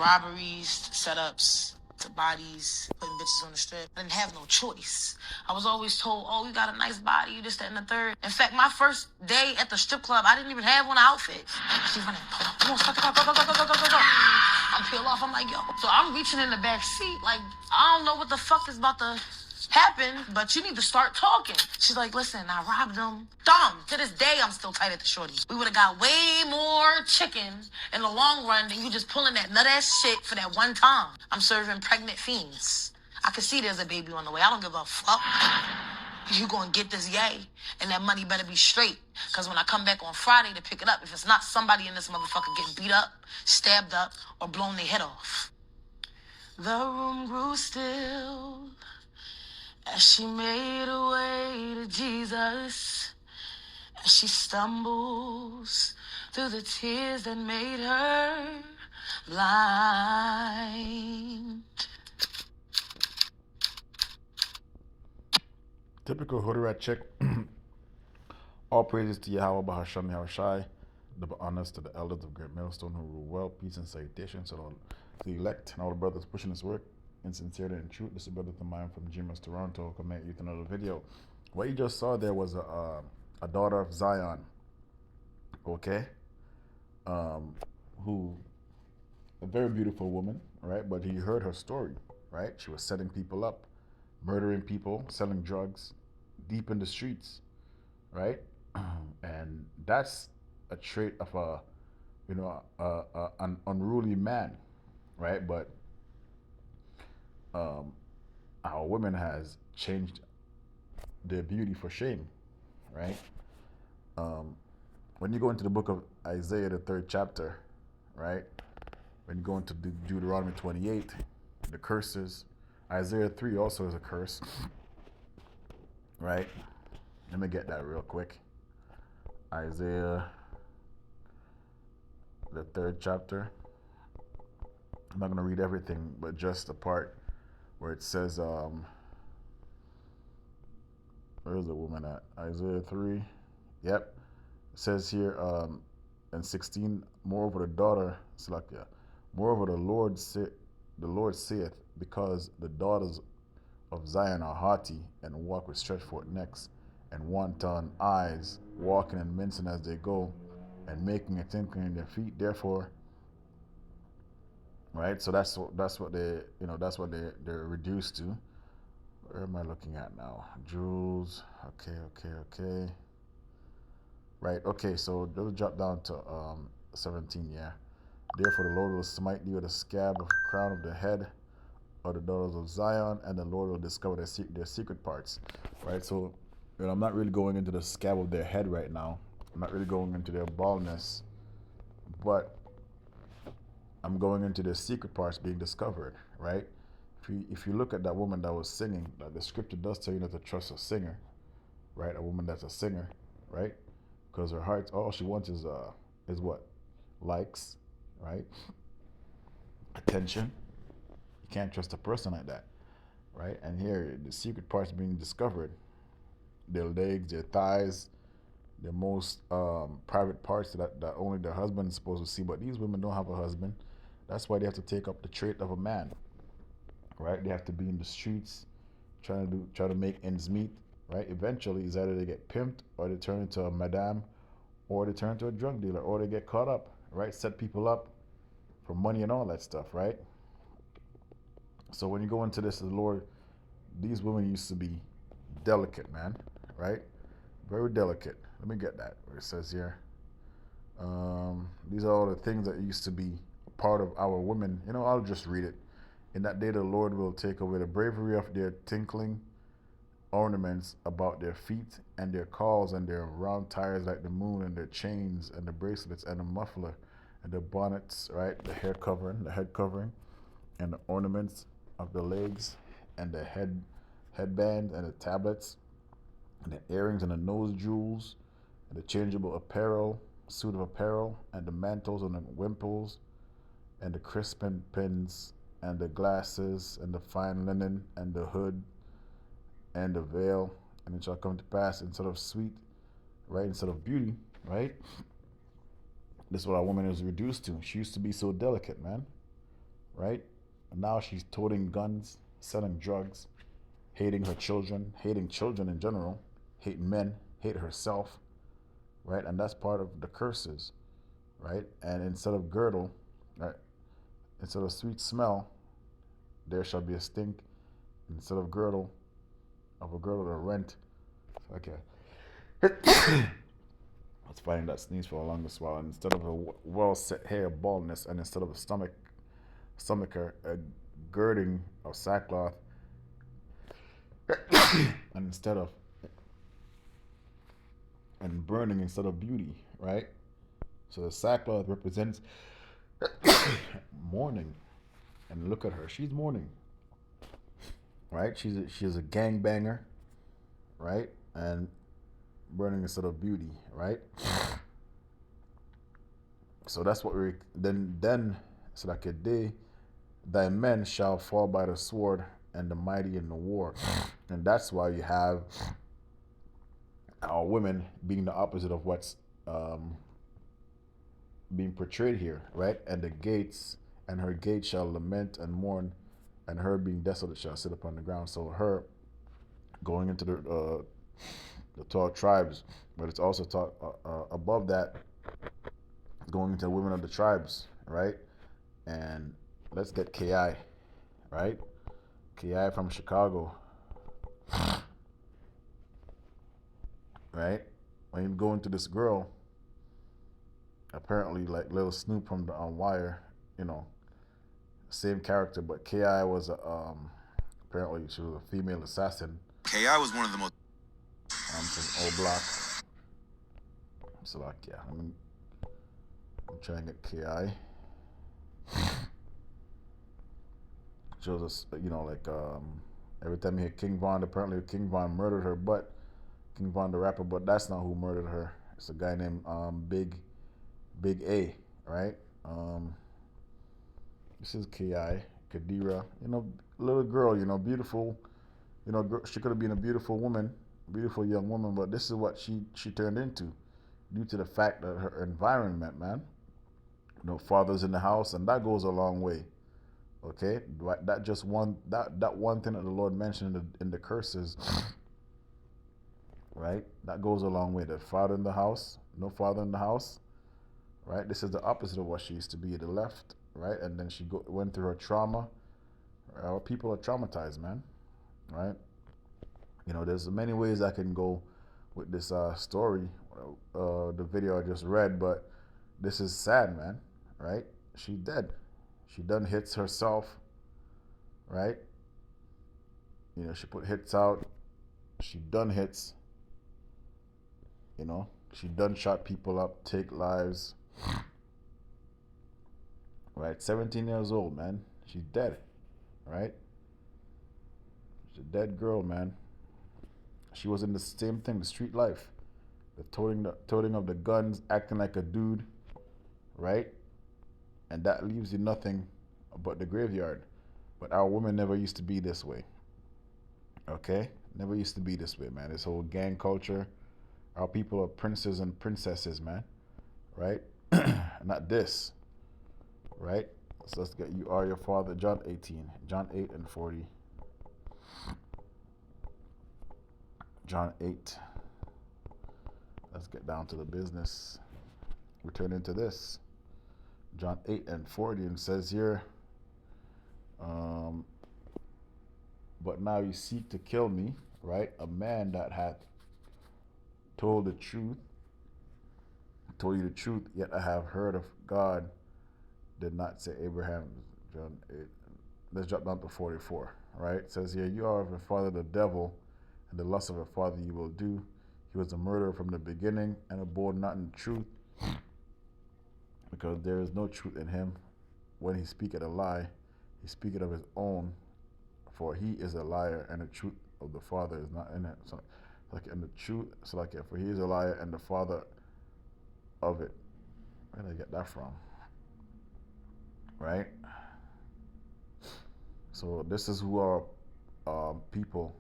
robberies, setups, to bodies, putting bitches on the strip. I didn't have no choice. I was always told, oh, you got a nice body, you this, that, and the third. In fact, my first day at the strip club, I didn't even have one outfit. She running, come on, stop, go. I'm peel off, I'm like, yo. So I'm reaching in the back seat, like, I don't know what the fuck is about to happen, but you need to start talking. She's like, listen, I robbed them. Dumb. To this day, I'm still tight at the shorty. We would have got way more chicken in the long run than you just pulling that nut ass shit for that one time. I'm serving pregnant fiends. I can see there's a baby on the way. I don't give a fuck. You gonna get this yay, and that money better be straight. Cause when I come back on Friday to pick it up, if it's not somebody in this motherfucker getting beat up, stabbed up, or blown their head off. The room grew still as she made her way to Jesus, as she stumbles through the tears that made her blind. Typical hood rat chick. All praises to Yahweh Bahasham Yahushai, the honors to the elders of Great Millstone who rule well, peace and salutations to all the elect and all the brothers pushing this work in sincerity and truth. This is Brother Thamaya from GMS Toronto. Come at you with another video. What you just saw there was a daughter of Zion, okay, who, a very beautiful woman, right? But he heard her story, right? She was setting people up, murdering people, selling drugs, deep in the streets, right? And that's a trait of an unruly man, right? But our women has changed their beauty for shame, right? When you go into the book of Isaiah, the 3rd chapter, right? When you go into Deuteronomy 28, the curses, Isaiah 3 also is a curse, right? Let me get that real quick. Isaiah, the 3rd chapter. I'm not going to read everything, but just the part where it says, where's the woman at? Isaiah 3. Yep. It says here in 16, moreover the daughter, Slakia, moreover the Lord saith, because the daughters of Zion are haughty and walk with stretched forth necks and wanton eyes, walking and mincing as they go, and making a tinkling in their feet. Therefore, right. So that's what they're they're reduced to. Where am I looking at now? Jewels. Okay. Right. Okay. So they'll drop down to 17. Yeah. Therefore, the Lord will smite thee with a scab of the crown of the head of the daughters of Zion, and the Lord will discover their secret parts. Right. So, I'm not really going into the scab of their head right now. I'm not really going into their baldness, but I'm going into their secret parts being discovered. Right. If you look at that woman that was singing, the scripture does tell you not to trust a singer, right? A woman that's a singer, right? Because her heart, all she wants is what? Likes, right? Attention. You can't trust a person like that, right? And here, the secret parts being discovered. Their legs, their thighs, their most private parts that only their husband is supposed to see. But these women don't have a husband. That's why they have to take up the trait of a man, right? They have to be in the streets, try to make ends meet, right? Eventually, it's either they get pimped, or they turn into a madame, or they turn into a drug dealer, or they get caught up, right? Set people up for money and all that stuff, right? So when you go into this, the Lord, these women used to be delicate, man, right? Very delicate. Let me get that, where it says here. These are all the things that used to be a part of our women. I'll just read it. In that day, the Lord will take away the bravery of their tinkling ornaments about their feet, and their calls, and their round tires like the moon, and their chains, and the bracelets, and the muffler, and the bonnets, right? The head covering, and the ornaments of the legs, and the headband, and the tablets, and the earrings, and the nose jewels, and the changeable apparel, suit of apparel, and the mantles, and the wimples, and the crispin pins, and the glasses, and the fine linen, and the hood, and the veil. And it shall come to pass, instead of sweet, right, instead of beauty, right? This is what a woman is reduced to. She used to be so delicate, man, right? And now she's toting guns, selling drugs, hating her children, hating children in general, hate men, hate herself, right? And that's part of the curses, right? And instead of girdle, right? Instead of sweet smell, there shall be a stink. Instead of girdle, of a girdle to rent. Okay. I was fighting that sneeze for the longest while. And instead of a well set hair, baldness, and instead of a stomacher, a girding of sackcloth, and instead of and burning instead of beauty, right? So the sackcloth represents mourning, and look at her, she's mourning, right? She's a gangbanger, right? And burning instead of beauty, right? So that's what we then so like a day, thy men shall fall by the sword, and the mighty in the war, and that's why you have our women being the opposite of what's being portrayed here, right? And the gates, and her gates shall lament and mourn, and her being desolate shall sit upon the ground. So her going into the 12 tribes, but it's also taught above that, going into the women of the tribes, right? And let's get Ki, right? Ki from Chicago, right? When you go into this girl, apparently like Lil Snoop from the Wire, you know, same character, but Ki was apparently she was a female assassin. Ki was one of the most. From O Block. So like yeah, I'm trying to get Ki. Shows us, you know, like every time you hear King Von, apparently King Von murdered her, but King Von the rapper, but that's not who murdered her. It's a guy named Big A, right? This is Ki, Kadira, you know, little girl, you know, beautiful, you know, she could have been a beautiful woman, beautiful young woman, but this is what she turned into, due to the fact that her environment, man. You know, father's in the house, and that goes a long way. Okay, that just one that one thing that the Lord mentioned in the curses, right? That goes a long way. The father in the house, no father in the house, right? This is the opposite of what she used to be, the left, right? And then she went through her trauma. Our people are traumatized, man, right? You know, there's many ways I can go with this story, the video I just read, but this is sad, man, right? She dead. She done hits herself, right? You know, she put hits out. She done hits. You know, she done shot people up, take lives. Right? 17 years old, man. She's dead, right? She's a dead girl, man. She was in the same thing, the street life. The toting of the guns, acting like a dude, right? And that leaves you nothing but the graveyard. But our women never used to be this way. Okay? Never used to be this way, man. This whole gang culture. Our people are princes and princesses, man. Right? Not this. Right? So let's get you are your father. John 18. John 8 and 40. John 8. Let's get down to the business. We turn into this. John 8 and 40, and says here, but now you seek to kill me, right? A man that hath told the truth, told you the truth, yet I have heard of God, did not say Abraham. John 8. Let's drop down to 44, right? It says here, you are of your father the devil, and the lust of your father you will do. He was a murderer from the beginning, and abode not in truth, because there is no truth in him. When he speaketh a lie, he speaketh of his own, for he is a liar, and the truth of the Father is not in it. So, like, and the truth, so like, yeah, for he is a liar and the father of it. Where did I get that from? Right? So this is who our people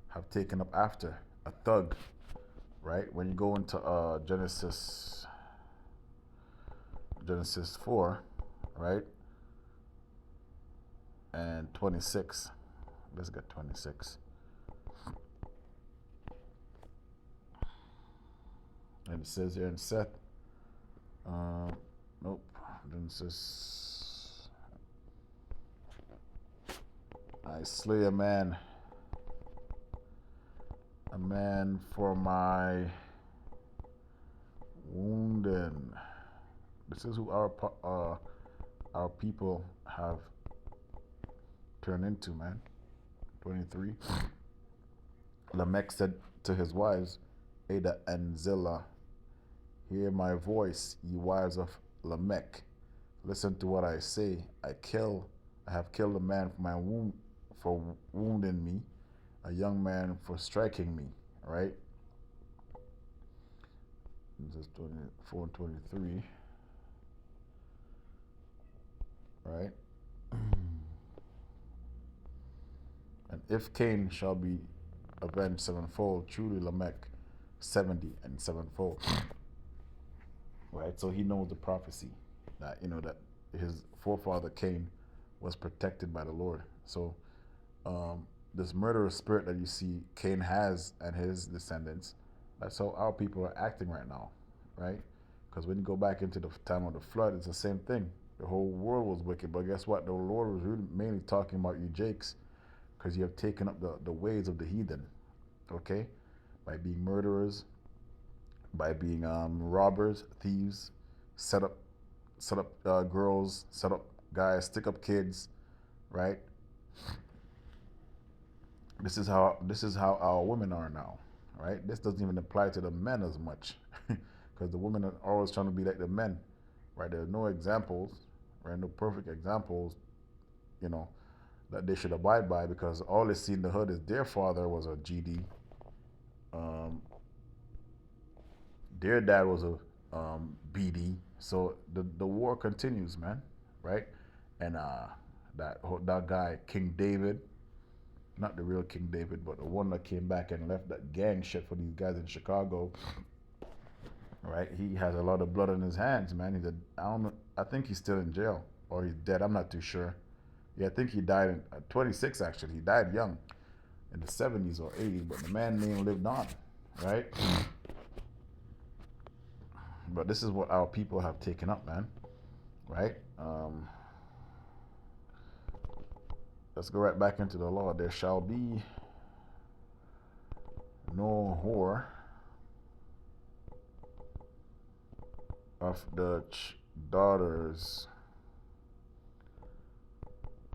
have taken up after, a thug, right? When you go into Genesis 4, right? and 26. Let's get 26. And it says here in Seth, nope, then it says, I slay a man for my wounding. This is who our people have turned into, man. 23. Lamech said to his wives, Ada and Zillah, hear my voice, ye wives of Lamech. Listen to what I say. I have killed a man for wounding me, a young man for striking me. Right? This is 24 and 23. Right? And if Cain shall be avenged sevenfold, truly Lamech 70 and sevenfold. Right? So he knows the prophecy that, that his forefather Cain was protected by the Lord. So this murderous spirit that you see Cain has and his descendants, that's how our people are acting right now, right? Because when you go back into the time of the flood, it's the same thing. The whole world was wicked, but guess what? The Lord was really mainly talking about you Jakes, because you have taken up the ways of the heathen, okay? By being murderers, by being robbers, thieves, set up girls, set up guys, stick up kids, right? This is how our women are now, right? This doesn't even apply to the men as much, because the women are always trying to be like the men, right? There are no examples, right? No perfect examples, that they should abide by, because all they see in the hood is their father was a GD, their dad was a BD. So the war continues, man, right? And that guy King David, not the real King David, but the one that came back and left that gang shit for these guys in Chicago, right? He has a lot of blood on his hands, man. I think he's still in jail, or he's dead. I'm not too sure. Yeah, I think he died at 26, actually. He died young, in the 70s or 80s, but the man name lived on, right? But this is what our people have taken up, man, right? Let's go right back into the law. There shall be no whore of the daughters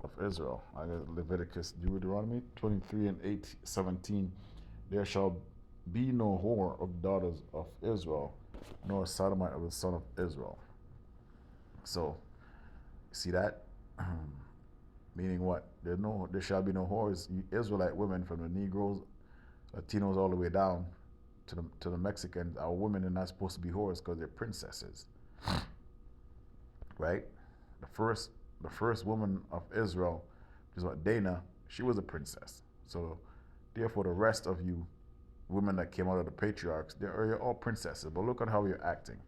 of Israel. I got Leviticus, Deuteronomy 23 and 17. There shall be no whore of daughters of Israel, nor a sodomite of the son of Israel. So, see that? Meaning what? There shall be no whores. Israelite women, from the Negroes, Latinos, all the way down to the Mexicans. Our women are not supposed to be whores because they're princesses, right? The first woman of Israel, which is what Dana, she was a princess. So therefore, the rest of you women that came out of the patriarchs, you're all princesses. But look at how you're acting,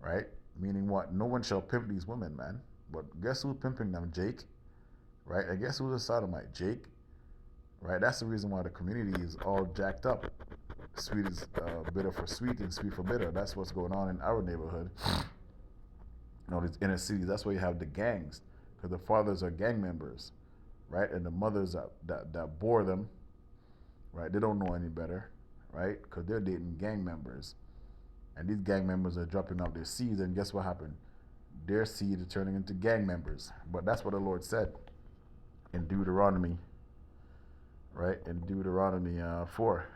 right? Meaning what? No one shall pimp these women, man. But guess who's pimping them? Jake, right? I guess who's a sodomite? Jake, right? That's the reason why the community is all jacked up. Sweet is bitter for sweet and sweet for bitter. That's what's going on in our neighborhood. These inner cities. That's why you have the gangs, because the fathers are gang members, right? And the mothers that bore them, right? They don't know any better, right? Because they're dating gang members. And these gang members are dropping out their seeds, and guess what happened? Their seed is turning into gang members. But that's what the Lord said in Deuteronomy, right? In Deuteronomy 4.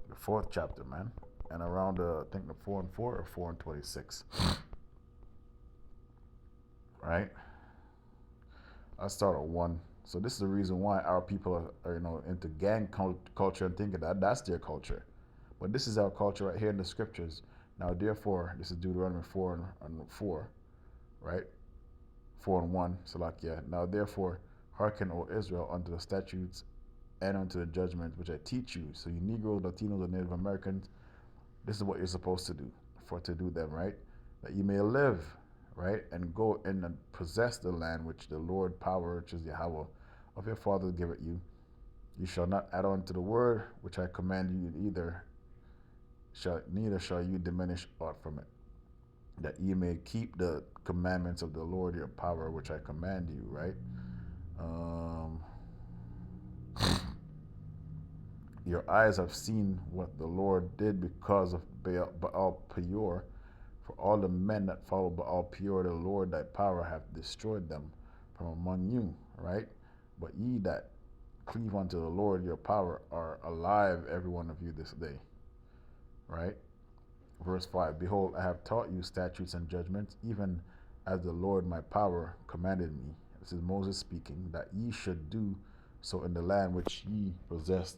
The 4th chapter, man. And around, I think the 4 and 4 or 4 and 26. Right? I'll start at 1. So this is the reason why our people are into gang culture and thinking that that's their culture. But this is our culture right here in the scriptures. Now, therefore, this is Deuteronomy 4 and 4, right? 4 and 1, Salakia. Now, therefore, hearken, O Israel, unto the statutes and unto the judgments which I teach you. So you Negroes, Latinos, and Native Americans, this is what you're supposed to do, to do them, right? That you may live, right? And go in and possess the land which the Lord power, which is Yahweh, of your fathers give it you. You shall not add on to the word which I command you, neither shall you diminish aught from it, that ye may keep the commandments of the Lord your power, which I command you, right? Um, your eyes have seen what the Lord did because of Baal Peor. For all the men that follow Baal Peor, the Lord thy power hath destroyed them from among you, right? But ye that cleave unto the Lord your power are alive, every one of you this day, right? Verse 5, behold, I have taught you statutes and judgments, even as the Lord my power commanded me. This is Moses speaking, that ye should do so in the land which ye possess,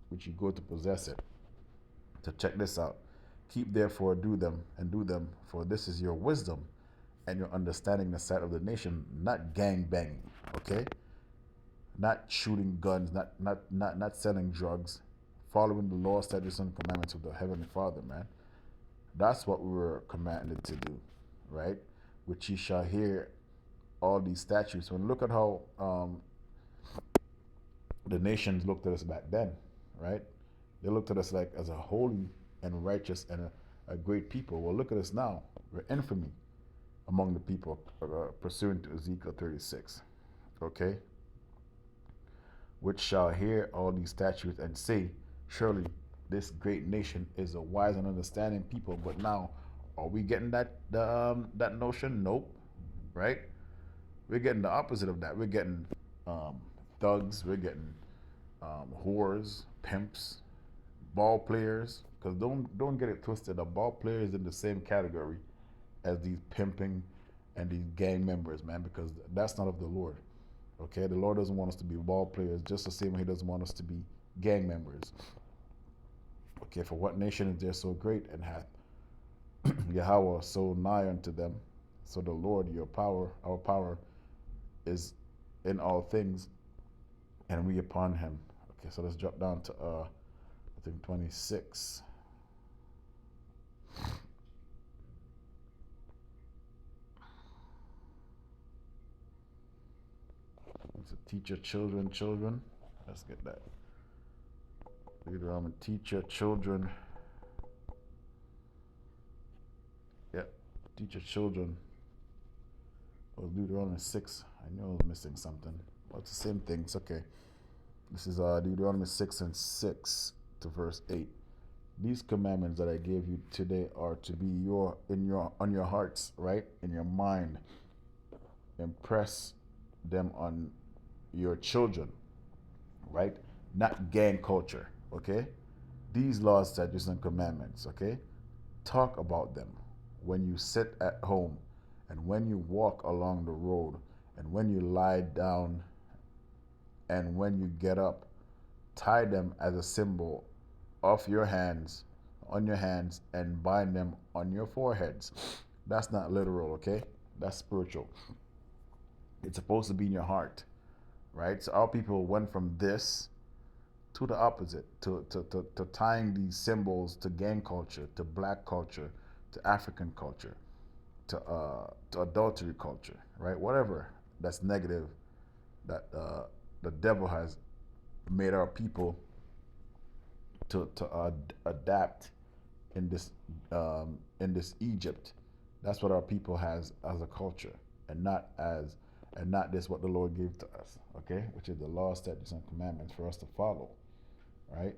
which ye go to possess it. To check this out. Keep therefore do them, for this is your wisdom and your understanding the sight of the nation, not gang banging, okay? Not shooting guns, not selling drugs, following the law, statutes, and commandments of the Heavenly Father, man. That's what we were commanded to do, right? Which ye shall hear all these statutes. When look at how the nations looked at us back then, right? They looked at us like as a holy and righteous and a great people. Well, look at us now. We're infamy among the people, pursuant to Ezekiel 36. Okay? Which shall hear all these statutes and say, surely this great nation is a wise and understanding people. But now, are we getting that notion? Nope. Right? We're getting the opposite of that. We're getting thugs. We're getting whores, pimps, ball players. Because don't get it twisted. A ball player is in the same category as these pimping and these gang members, man. Because that's not of the Lord. Okay, the Lord doesn't want us to be ball players, just the same way He doesn't want us to be gang members. Okay, for what nation is there so great and hath Yahweh so nigh unto them? So the Lord, our power, is in all things, and we upon Him. Okay, so let's drop down to I think 26. So teach your children. Let's get that. Deuteronomy, teach your children. Yep, teach your children. Oh, Deuteronomy 6. I knew I was missing something. Well, it's the same thing. It's okay. This is Deuteronomy 6 and 6 to verse 8. These commandments that I gave you today are to be on your hearts, right? In your mind. Impress them on your children, right? Not gang culture, okay? These laws, statutes, and commandments, okay? Talk about them when you sit at home and when you walk along the road and when you lie down and when you get up. Tie them as a symbol on your hands, and bind them on your foreheads. That's not literal, okay? That's spiritual. It's supposed to be in your heart, right? So our people went from this to the opposite, to tying these symbols to gang culture, to black culture, to African culture, to adultery culture, right? Whatever that's negative that the devil has made our people to adapt in this Egypt. That's what our people has as a culture, and not this what the Lord gave to us, okay? Which is the law, statutes, and commandments for us to follow, right?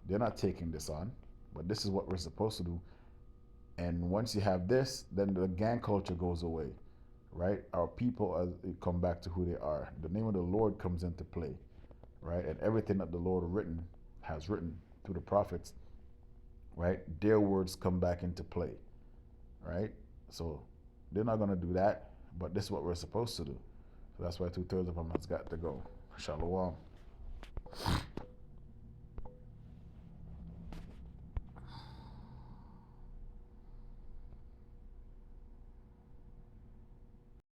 They're not taking this on, but this is what we're supposed to do. And once you have this, then the gang culture goes away, right? Our people come back to who they are. The name of the Lord comes into play, right? And everything that the Lord has written through the prophets, right? Their words come back into play, right? So they're not going to do that, but this is what we're supposed to do. So that's why 2/3 of them has got to go. Shalom.